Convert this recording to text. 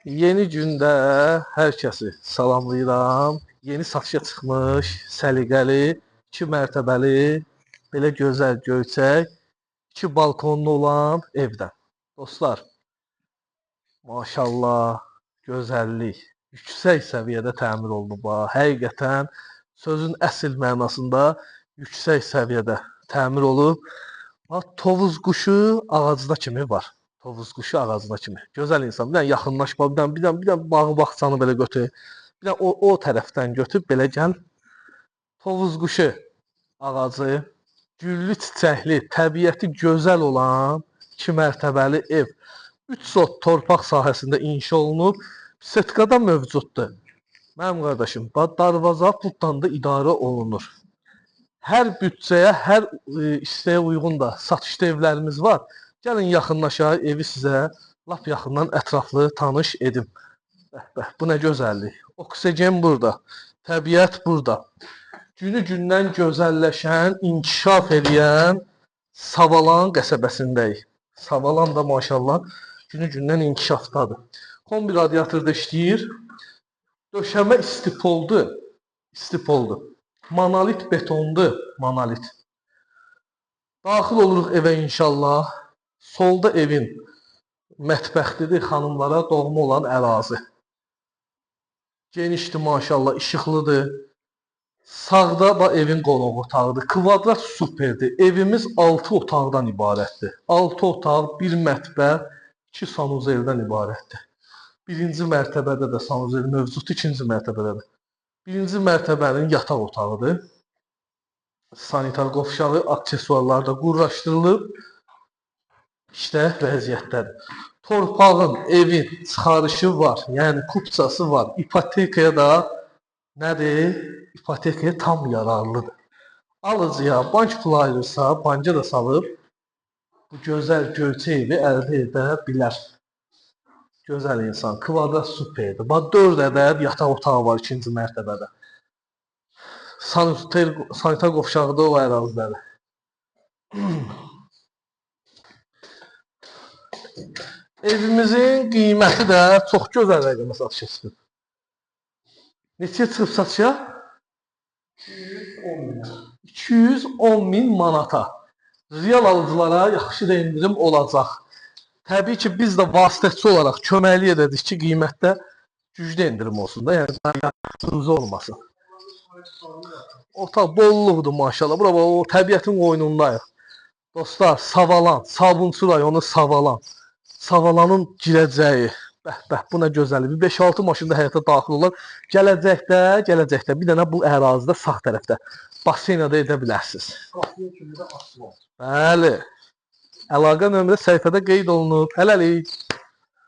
Yeni gündə hər kəsi salamlayıram. Yeni satışa çıxmış, səliqəli, 2 mərtəbəli, belə gözəl göyçək, 2 balkonlu olan evdən. Dostlar, maşallah, gözəllik, yüksək səviyyədə təmir olunub. Həqiqətən sözün əsl mənasında yüksək səviyyədə təmir olub. Tovuz quşu ağacda kimi var. Tovuz quşu ağacına kimi. Gözəl insan. Bir dənə yaxınlaşma, bir dənə bağı bağçanı belə götür. Bir dənə o tərəfdən götür, belə gəl. Tovuz quşu ağacı, güllü, çiçəkli, təbiəti gözəl olan 2 mərtəbəli ev. 3 sot torpaq sahəsində inşa olunub. Setkada mövcuddur. Mənim qardaşım, darvaza pultdan da idarə olunur. Hər büdcəyə, hər istəyə uyğun da satışda evlərimiz var. Gəlin yaxınlaşaq, evi sizə lap yaxından ətraflı tanış edim. Bu nə gözəllik. Oksigen burada, təbiət burada. Günü gündən gözəlləşən, inkişaf edən Savalan qəsəbəsindəyik. Savalan da maşallah günü gündən inkişafdadır. Kombi radiatorda işləyir. Döşəmə istipoldur. Monolit betondur, monolit. Daxil oluruq evə inşallah. Solda evin mətbəxlidir, xanımlara doğma olan ərazi. Genişdir maşallah, işıqlıdır. Sağda da evin qonaq otağıdır. Kvadrat superdir. Evimiz 6 otaqdan ibarətdir. 6 otaq, 1 mətbəx, 2 sanuzeldən ibarətdir. Birinci mərtəbədə də sanuzel mövcuddur, ikinci mərtəbədə də. Birinci mərtəbənin yataq otağıdır. Sanitar qovşağı, aksesuarlar da qurlaşdırılıb. İşte vəziyyətdədir. Torpağın, evin çıxarışı var, yəni kupçası var. İpotekaya da nədir? İpotekaya tam yararlıdır. Alıcıya bank pulu ayırırsa, banka da salıb bu gözəl göyçək evi əldə edə bilər. Gözəl insan, kvadrat superdir. 4 ədəd yataq otağı var 2-ci mərtəbədə. Sanitar qovşağı da o ərazidədir. Evimizin qiyməti də çox gözəl rəqəmə satışa çıxıb. Neçəyə çıxıb satışa? 210 min manata. Real alıcılara yaxşı da indirim olacaq. Təbii ki, biz də vasitəçi olaraq köməklik edəcəyik ki, qiymətdə güclü indirim olsun da, yəni yaxşınızı olmasın. Otaq bolluqdur maşallah. Bura o təbiətin qoynundayıq. Dostlar, Savalan, Sabunçu rayonu Savalan. Savalanın girəcəyi. Bu nə gözəllik. 5-6 maşın da həyata daxil olar. Gələcəkdə bir dənə bu ərazidə sağ tərəfdə baseyna da edə bilərsiniz. Bəli. Əlaqə nömrə səhifədə qeyd olunub. Hələlik.